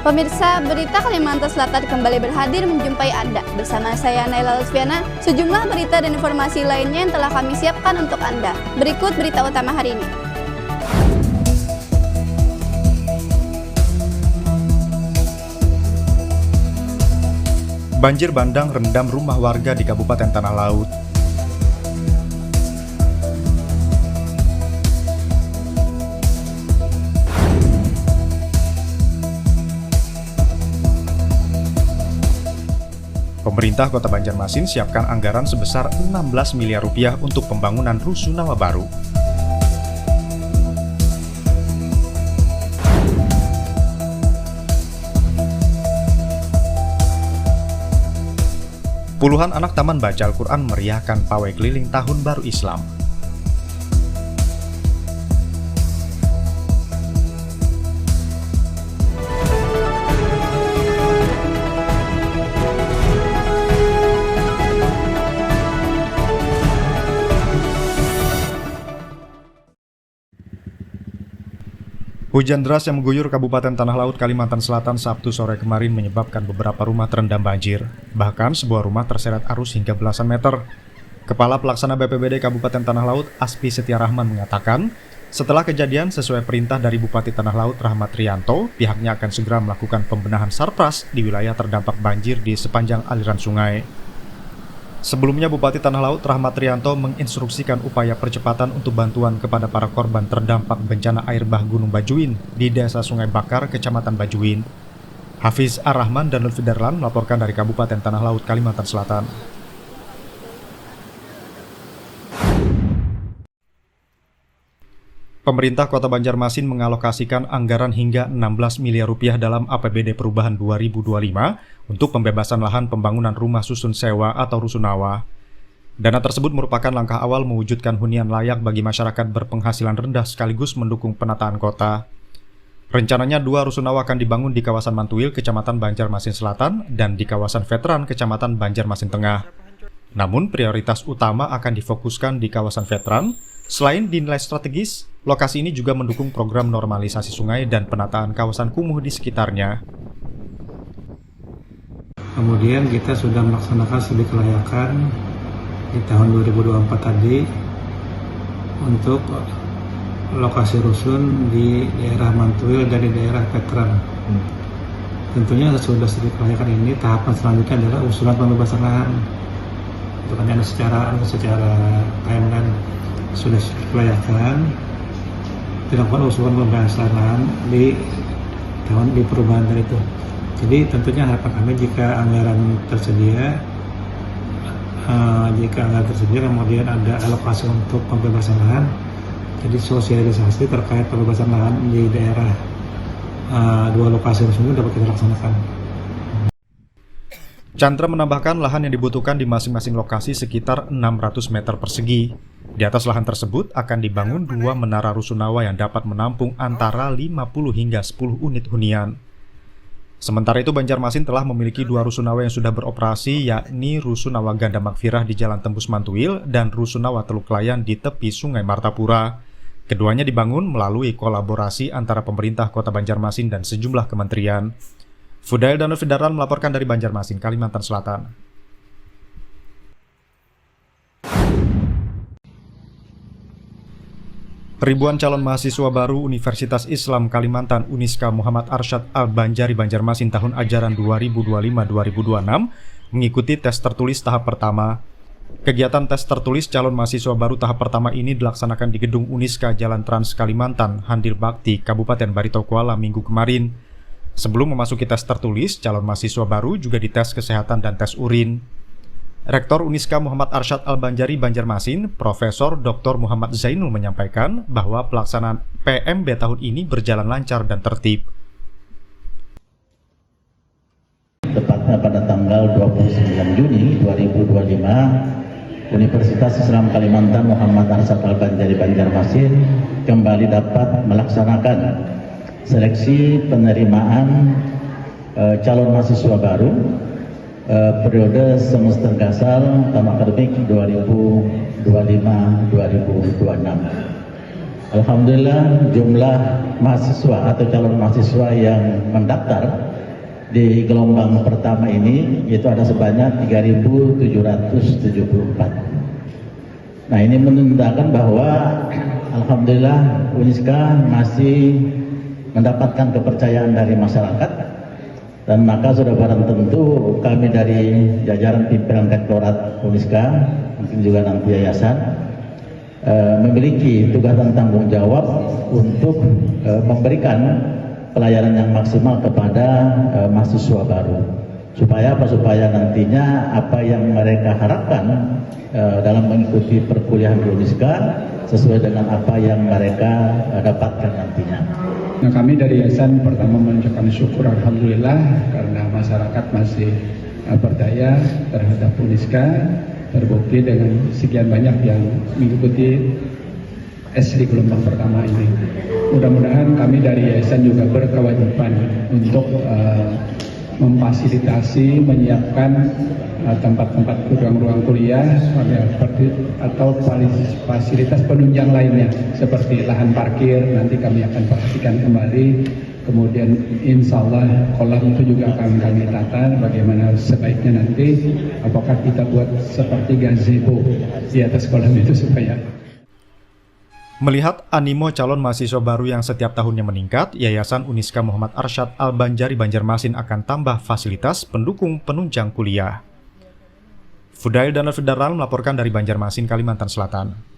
Pemirsa, berita Kalimantan Selatan kembali berhadir menjumpai Anda. Bersama saya Naila Lutfiana, sejumlah berita dan informasi lainnya yang telah kami siapkan untuk Anda. Berikut berita utama hari ini. Banjir bandang rendam rumah warga di Kabupaten Tanah Laut. Pemerintah Kota Banjarmasin siapkan anggaran sebesar 16 miliar rupiah untuk pembangunan rusunawa baru. Puluhan anak taman baca Al-Quran meriahkan pawai keliling Tahun Baru Islam. Hujan deras yang mengguyur Kabupaten Tanah Laut, Kalimantan Selatan Sabtu sore kemarin menyebabkan beberapa rumah terendam banjir. Bahkan sebuah rumah terseret arus hingga belasan meter. Kepala Pelaksana BPBD Kabupaten Tanah Laut, Aspi Setia Rahman mengatakan, setelah kejadian sesuai perintah dari Bupati Tanah Laut Rahmat Rianto, pihaknya akan segera melakukan pembenahan sarpras di wilayah terdampak banjir di sepanjang aliran sungai. Sebelumnya, Bupati Tanah Laut Rahmat Rianto menginstruksikan upaya percepatan untuk bantuan kepada para korban terdampak bencana air bah Gunung Bajuin di Desa Sungai Bakar, Kecamatan Bajuin. Hafiz Ar-Rahman dan Lutfi Darlan melaporkan dari Kabupaten Tanah Laut, Kalimantan Selatan. Pemerintah Kota Banjarmasin mengalokasikan anggaran hingga 16 miliar rupiah dalam APBD Perubahan 2025 untuk pembebasan lahan pembangunan rumah susun sewa atau rusunawa. Dana tersebut merupakan langkah awal mewujudkan hunian layak bagi masyarakat berpenghasilan rendah sekaligus mendukung penataan kota. Rencananya 2 rusunawa akan dibangun di kawasan Mantuil, Kecamatan Banjarmasin Selatan, dan di kawasan Veteran, Kecamatan Banjarmasin Tengah. Namun prioritas utama akan difokuskan di kawasan Veteran. Selain dinilai strategis, lokasi ini juga mendukung program normalisasi sungai dan penataan kawasan kumuh di sekitarnya. Kemudian kita sudah melaksanakan studi kelayakan di tahun 2024 tadi untuk lokasi rusun di daerah Mantuil dan di daerah Veteran. Tentunya sudah studi kelayakan ini, tahapan selanjutnya adalah usulan pembebasan lahan. Itu kan secara timeline sudah kelayakan, dilakukan usulan pembebasan lahan di perubahan dari itu. Jadi tentunya harapan kami jika anggaran tersedia, kemudian ada alokasi untuk pembebasan lahan, jadi sosialisasi terkait pembebasan lahan di daerah 2 lokasi tersebut dapat kita laksanakan. Chandra menambahkan lahan yang dibutuhkan di masing-masing lokasi sekitar 600 meter persegi. Di atas lahan tersebut akan dibangun 2 menara rusunawa yang dapat menampung antara 50 hingga 10 unit hunian. Sementara itu, Banjarmasin telah memiliki 2 rusunawa yang sudah beroperasi, yakni Rusunawa Ganda Magfirah di Jalan Tembus Mantuil dan Rusunawa Teluk Layan di tepi Sungai Martapura. Keduanya dibangun melalui kolaborasi antara pemerintah Kota Banjarmasin dan sejumlah kementerian. Fudail dan Lutfi Darlan melaporkan dari Banjarmasin, Kalimantan Selatan. Ribuan calon mahasiswa baru Universitas Islam Kalimantan Uniska Muhammad Arsyad Al-Banjari Banjarmasin tahun ajaran 2025-2026 mengikuti tes tertulis tahap pertama. Kegiatan tes tertulis calon mahasiswa baru tahap pertama ini dilaksanakan di Gedung Uniska Jalan Trans Kalimantan, Handil Bakti, Kabupaten Barito Kuala minggu kemarin. Sebelum memasuki tes tertulis, calon mahasiswa baru juga dites kesehatan dan tes urin. Rektor Uniska Muhammad Arsyad Al-Banjari Banjarmasin, Profesor Dr. Muhammad Zainul menyampaikan bahwa pelaksanaan PMB tahun ini berjalan lancar dan tertib. Tepatnya pada tanggal 29 Juni 2025, Universitas Islam Kalimantan Muhammad Arsyad Al-Banjari Banjarmasin kembali dapat melaksanakan seleksi penerimaan calon mahasiswa baru periode semester gasal tahun akademik 2025-2026. Alhamdulillah jumlah mahasiswa atau calon mahasiswa yang mendaftar di gelombang pertama ini, yaitu ada sebanyak 3.774. Nah, ini menunjukkan bahwa alhamdulillah Uniska masih mendapatkan kepercayaan dari masyarakat, dan maka sudah barang tentu kami dari jajaran pimpinan Rektorat Uniska, mungkin juga nanti yayasan, memiliki tugas dan tanggung jawab untuk memberikan pelayanan yang maksimal kepada mahasiswa baru. Supaya apa? Supaya nantinya apa yang mereka harapkan dalam mengikuti perkuliahan di Uniska sesuai dengan apa yang mereka dapatkan nantinya. Nah, kami dari yayasan pertama mengucapkan syukur alhamdulillah karena masyarakat masih berdaya terhadap Uniska, terbukti dengan sekian banyak yang mengikuti SD gelombang pertama ini. Mudah-mudahan kami dari yayasan juga berkewajiban untuk memfasilitasi, menyiapkan tempat-tempat ruang-ruang kuliah atau fasilitas penunjang lainnya seperti lahan parkir. Nanti kami akan perhatikan kembali. Kemudian insya Allah kolam itu juga akan kami tata bagaimana sebaiknya nanti, apakah kita buat seperti gazebo di atas kolam itu supaya. Melihat animo calon mahasiswa baru yang setiap tahunnya meningkat, Yayasan Uniska Muhammad Arsyad Al-Banjari Banjarmasin akan tambah fasilitas pendukung penunjang kuliah. Fudail dan Al-Federal melaporkan dari Banjarmasin, Kalimantan Selatan.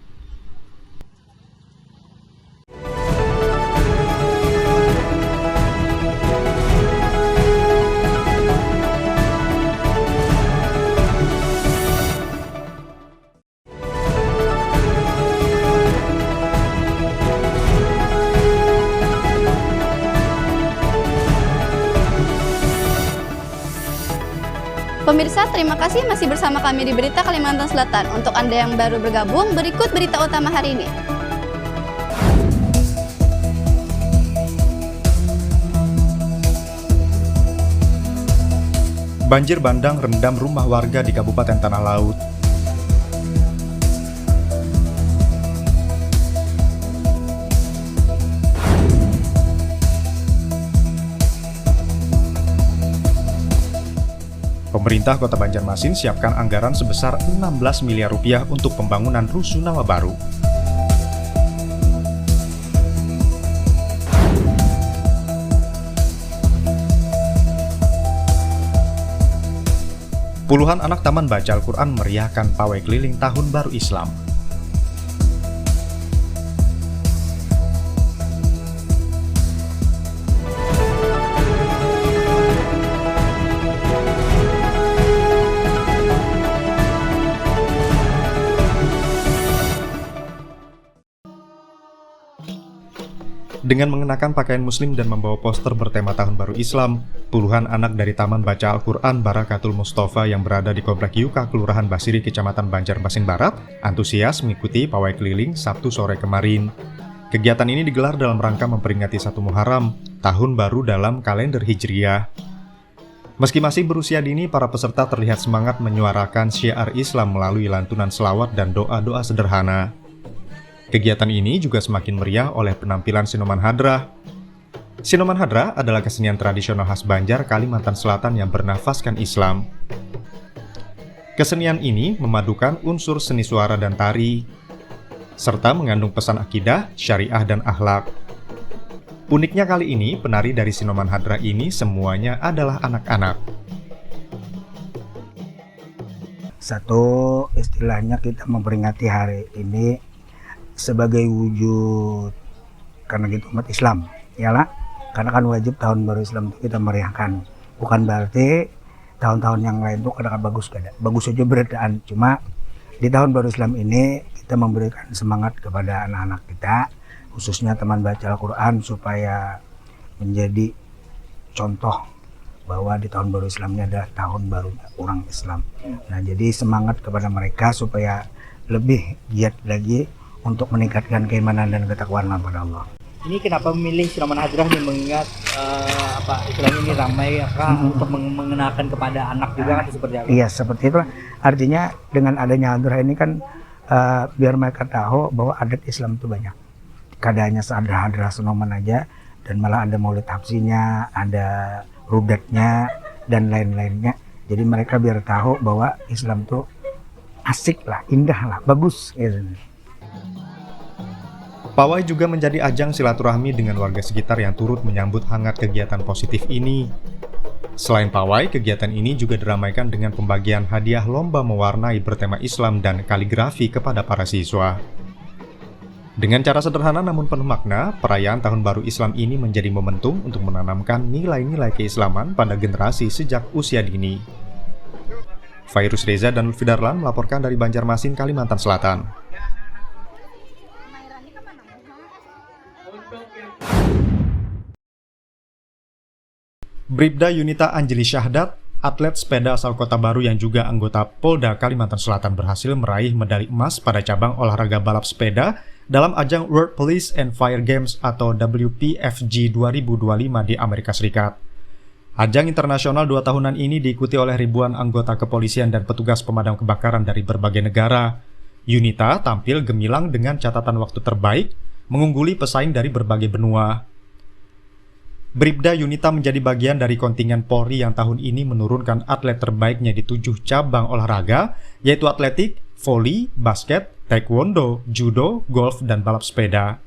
Pemirsa, terima kasih masih bersama kami di Berita Kalimantan Selatan. Untuk Anda yang baru bergabung, berikut berita utama hari ini. Banjir bandang rendam rumah warga di Kabupaten Tanah Laut. Pemerintah Kota Banjarmasin siapkan anggaran sebesar 16 miliar rupiah untuk pembangunan rusunawa baru. Puluhan anak taman baca Al-Quran meriahkan pawai keliling Tahun Baru Islam. Dengan mengenakan pakaian muslim dan membawa poster bertema Tahun Baru Islam, puluhan anak dari Taman Baca Al-Quran Barakatul Mustafa yang berada di Komplek Yuka, Kelurahan Basiri, Kecamatan Banjarmasin Barat, antusias mengikuti pawai keliling Sabtu sore kemarin. Kegiatan ini digelar dalam rangka memperingati 1 Muharram, Tahun Baru dalam kalender Hijriah. Meski masih berusia dini, para peserta terlihat semangat menyuarakan syiar Islam melalui lantunan selawat dan doa-doa sederhana. Kegiatan ini juga semakin meriah oleh penampilan Sinoman Hadrah. Sinoman Hadrah adalah kesenian tradisional khas Banjar, Kalimantan Selatan yang bernafaskan Islam. Kesenian ini memadukan unsur seni suara dan tari, serta mengandung pesan akidah, syariah, dan akhlak. Uniknya kali ini, penari dari Sinoman Hadrah ini semuanya adalah anak-anak. Satu, istilahnya kita memperingati hari ini sebagai wujud karena gitu umat Islam, yalah, karena kan wajib Tahun Baru Islam itu kita meriahkan. Bukan berarti tahun-tahun yang lain itu kadang bagus saja beradaan. Cuma di Tahun Baru Islam ini kita memberikan semangat kepada anak-anak kita, khususnya teman baca Al-Quran, supaya menjadi contoh bahwa di Tahun Baru Islam ini adalah tahun baru orang Islam. Nah, jadi semangat kepada mereka supaya lebih giat lagi untuk meningkatkan keimanan dan ketakwaan kepada Allah. Ini kenapa memilih Sinoman Hadrah nih, mengingat istilahnya ini ramai untuk mengenakan kepada anak juga kan, seperti apa? Iya, seperti itu. Artinya dengan adanya Hadrah ini kan biar mereka tahu bahwa adat Islam itu banyak. Kadang hanya Hadrah Sinoman aja, dan malah ada maulid hapsinya, ada rudatnya dan lain-lainnya. Jadi mereka biar tahu bahwa Islam tuh asik lah, indah lah, bagus gitu. Pawai juga menjadi ajang silaturahmi dengan warga sekitar yang turut menyambut hangat kegiatan positif ini. Selain pawai, kegiatan ini juga diramaikan dengan pembagian hadiah lomba mewarnai bertema Islam dan kaligrafi kepada para siswa. Dengan cara sederhana namun penuh makna, perayaan Tahun Baru Islam ini menjadi momentum untuk menanamkan nilai-nilai keislaman pada generasi sejak usia dini. Fairuz Reza dan Lutfi Darlan melaporkan dari Banjarmasin, Kalimantan Selatan. Bribda Yunita Anjeli Syahdat, atlet sepeda asal Kota Baru yang juga anggota Polda Kalimantan Selatan berhasil meraih medali emas pada cabang olahraga balap sepeda dalam ajang World Police and Fire Games atau WPFG 2025 di Amerika Serikat. Ajang internasional 2 tahunan ini diikuti oleh ribuan anggota kepolisian dan petugas pemadam kebakaran dari berbagai negara. Yunita tampil gemilang dengan catatan waktu terbaik, mengungguli pesaing dari berbagai benua. Bribda Yunita menjadi bagian dari kontingen Polri yang tahun ini menurunkan atlet terbaiknya di 7 cabang olahraga, yaitu atletik, voli, basket, taekwondo, judo, golf, dan balap sepeda.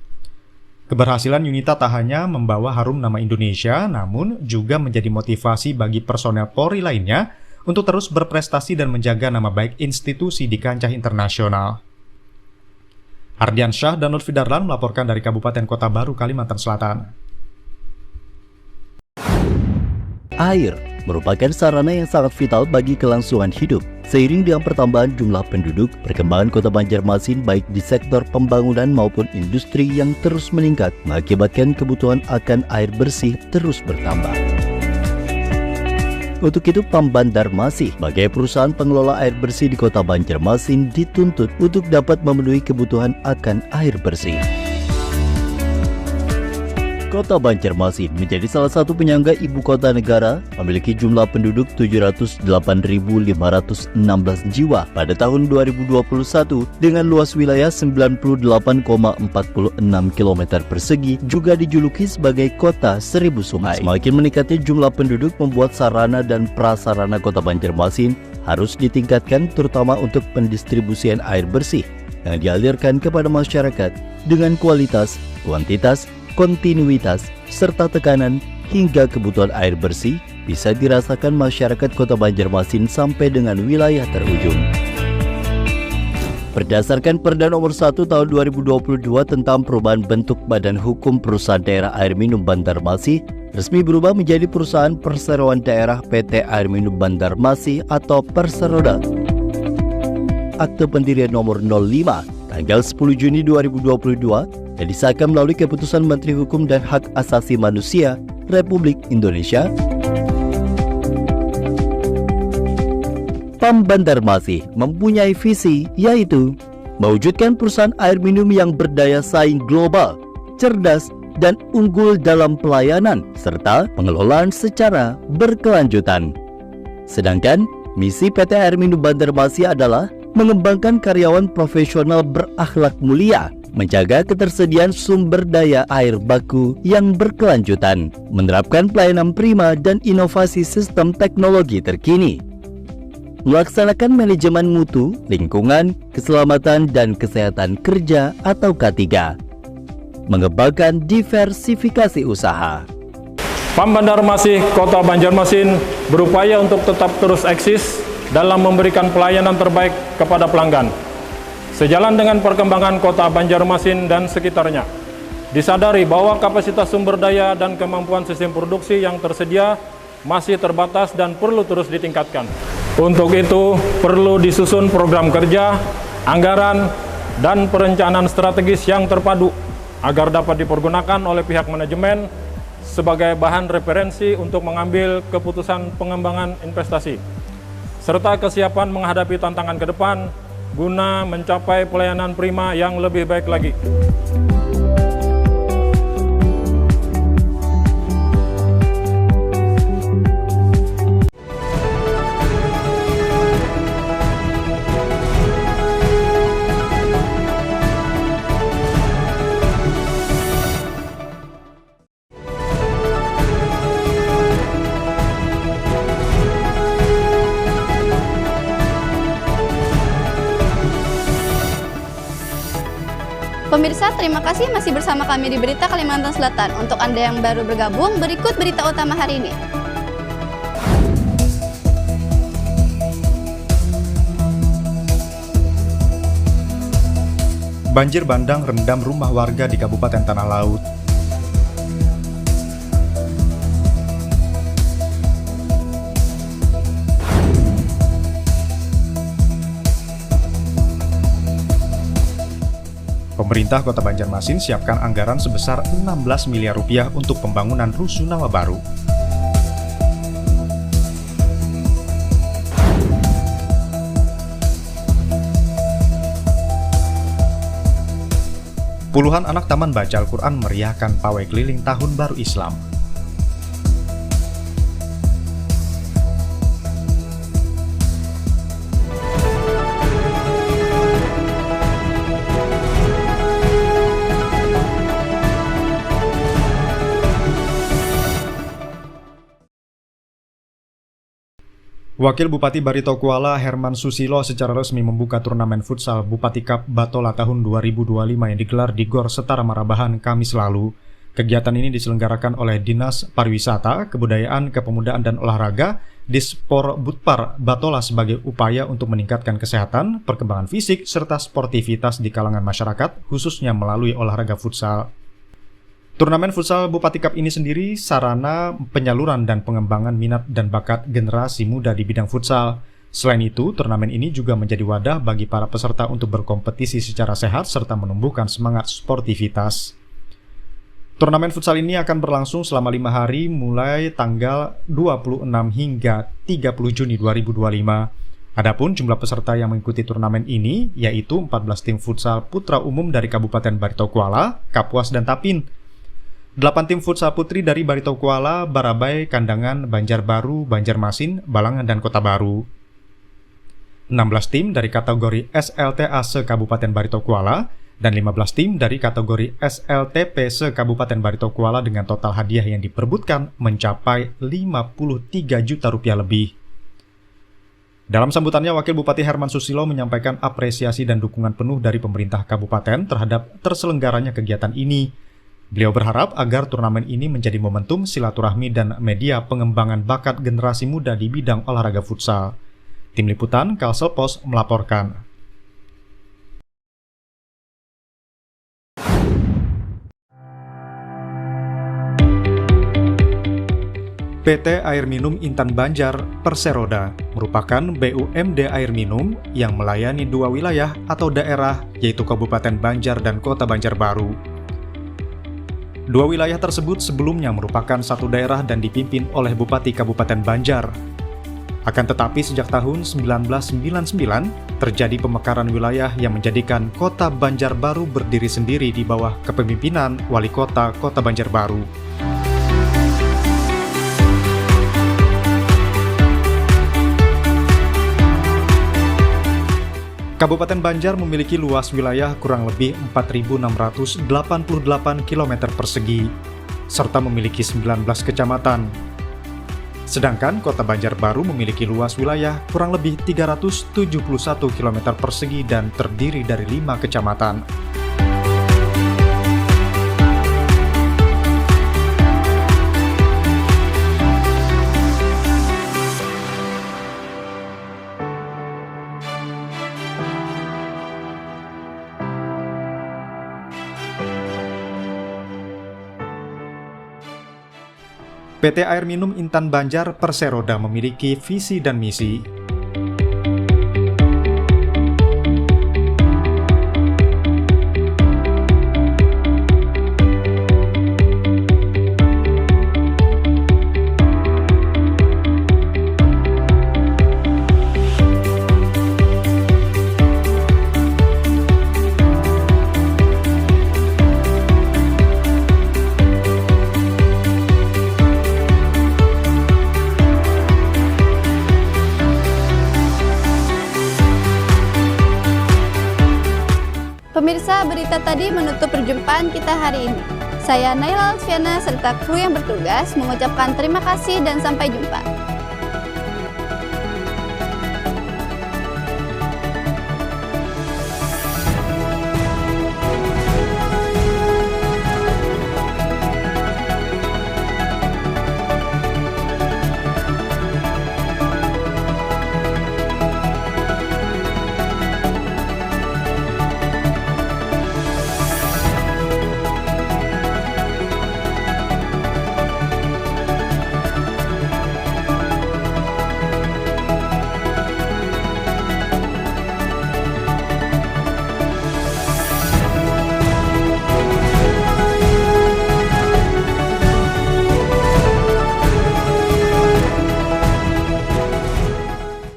Keberhasilan Yunita tak hanya membawa harum nama Indonesia, namun juga menjadi motivasi bagi personel Polri lainnya untuk terus berprestasi dan menjaga nama baik institusi di kancah internasional. Ardian Syah dan Lutfi Darlan melaporkan dari Kabupaten Kota Baru, Kalimantan Selatan. Air merupakan sarana yang sangat vital bagi kelangsungan hidup. Seiring dengan pertambahan jumlah penduduk, perkembangan Kota Banjarmasin baik di sektor pembangunan maupun industri yang terus meningkat mengakibatkan kebutuhan akan air bersih terus bertambah. Untuk itu, Pam Banjarmasin sebagai perusahaan pengelola air bersih di Kota Banjarmasin dituntut untuk dapat memenuhi kebutuhan akan air bersih. Kota Banjarmasin menjadi salah satu penyangga ibu kota negara, memiliki jumlah penduduk 708.516 jiwa pada tahun 2021 dengan luas wilayah 98,46 km persegi, juga dijuluki sebagai kota 1000 sungai. Semakin meningkatnya jumlah penduduk membuat sarana dan prasarana Kota Banjarmasin harus ditingkatkan, terutama untuk pendistribusian air bersih yang dialirkan kepada masyarakat dengan kualitas, kuantitas, kontinuitas, serta tekanan hingga kebutuhan air bersih bisa dirasakan masyarakat Kota Banjarmasin sampai dengan wilayah terujung. Berdasarkan Perda Nomor 1 Tahun 2022 tentang perubahan bentuk Badan Hukum Perusahaan Daerah Air Minum Banjarmasin, resmi berubah menjadi Perusahaan Perseroan Daerah PT Air Minum Banjarmasin atau Perseroda. Akte pendirian nomor 05 tanggal 10 Juni 2022 yang disahkan melalui Keputusan Menteri Hukum dan Hak Asasi Manusia Republik Indonesia. Pam Banjarmasin mempunyai visi, yaitu mewujudkan perusahaan air minum yang berdaya saing global, cerdas, dan unggul dalam pelayanan serta pengelolaan secara berkelanjutan. Sedangkan misi PT Air Minum Banjarmasin adalah mengembangkan karyawan profesional berakhlak mulia, menjaga ketersediaan sumber daya air baku yang berkelanjutan, menerapkan pelayanan prima dan inovasi sistem teknologi terkini, melaksanakan manajemen mutu, lingkungan, keselamatan dan kesehatan kerja atau K3, mengembangkan diversifikasi usaha. Pam Banjarmasin Kota Banjarmasin berupaya untuk tetap terus eksis dalam memberikan pelayanan terbaik kepada pelanggan. Sejalan dengan perkembangan Kota Banjarmasin dan sekitarnya, disadari bahwa kapasitas sumber daya dan kemampuan sistem produksi yang tersedia masih terbatas dan perlu terus ditingkatkan. Untuk itu, perlu disusun program kerja, anggaran, dan perencanaan strategis yang terpadu agar dapat dipergunakan oleh pihak manajemen sebagai bahan referensi untuk mengambil keputusan pengembangan investasi, serta kesiapan menghadapi tantangan ke depan guna mencapai pelayanan prima yang lebih baik lagi. Pemirsa, terima kasih masih bersama kami di Berita Kalimantan Selatan. Untuk Anda yang baru bergabung, berikut berita utama hari ini. Banjir bandang rendam rumah warga di Kabupaten Tanah Laut. Pemerintah Kota Banjarmasin siapkan anggaran sebesar 16 miliar rupiah untuk pembangunan rusunawa baru. Puluhan anak taman baca Al-Quran meriahkan pawai keliling Tahun Baru Islam. Wakil Bupati Barito Kuala Herman Susilo secara resmi membuka turnamen futsal Bupati Cup Batola tahun 2025 yang digelar di Gor Setara Marabahan Kamis lalu. Kegiatan ini diselenggarakan oleh Dinas Pariwisata, Kebudayaan, Kepemudaan dan Olahraga Dispor Butpar Batola sebagai upaya untuk meningkatkan kesehatan, perkembangan fisik, serta sportivitas di kalangan masyarakat, khususnya melalui olahraga futsal. Turnamen futsal Bupati Cup ini sendiri sarana penyaluran dan pengembangan minat dan bakat generasi muda di bidang futsal. Selain itu, turnamen ini juga menjadi wadah bagi para peserta untuk berkompetisi secara sehat serta menumbuhkan semangat sportivitas. Turnamen futsal ini akan berlangsung selama 5 hari mulai tanggal 26 hingga 30 Juni 2025. Adapun jumlah peserta yang mengikuti turnamen ini yaitu 14 tim futsal putra umum dari Kabupaten Barito Kuala, Kapuas dan Tapin. 8 tim futsal putri dari Barito Kuala, Barabai, Kandangan, Banjarbaru, Banjarmasin, Balangan, dan Kota Baru. 16 tim dari kategori SLTA se-Kabupaten Barito Kuala, dan 15 tim dari kategori SLTP se-Kabupaten Barito Kuala dengan total hadiah yang diperebutkan mencapai 53 juta rupiah lebih. Dalam sambutannya, Wakil Bupati Herman Susilo menyampaikan apresiasi dan dukungan penuh dari pemerintah kabupaten terhadap terselenggaranya kegiatan ini. Beliau berharap agar turnamen ini menjadi momentum silaturahmi dan media pengembangan bakat generasi muda di bidang olahraga futsal. Tim Liputan Kalsel Pos melaporkan. PT Air Minum Intan Banjar Perseroda merupakan BUMD air minum yang melayani 2 wilayah atau daerah yaitu Kabupaten Banjar dan Kota Banjarbaru. 2 wilayah tersebut sebelumnya merupakan satu daerah dan dipimpin oleh Bupati Kabupaten Banjar. Akan tetapi sejak tahun 1999 terjadi pemekaran wilayah yang menjadikan Kota Banjarbaru berdiri sendiri di bawah kepemimpinan Wali Kota Kota Banjarbaru. Kabupaten Banjar memiliki luas wilayah kurang lebih 4.688 km persegi, serta memiliki 19 kecamatan. Sedangkan Kota Banjarbaru memiliki luas wilayah kurang lebih 371 km persegi dan terdiri dari 5 kecamatan. PT Air Minum Intan Banjar Perseroda memiliki visi dan misi. Pemirsa, berita tadi menutup perjumpaan kita hari ini. Saya Naila Alfiana serta kru yang bertugas mengucapkan terima kasih dan sampai jumpa.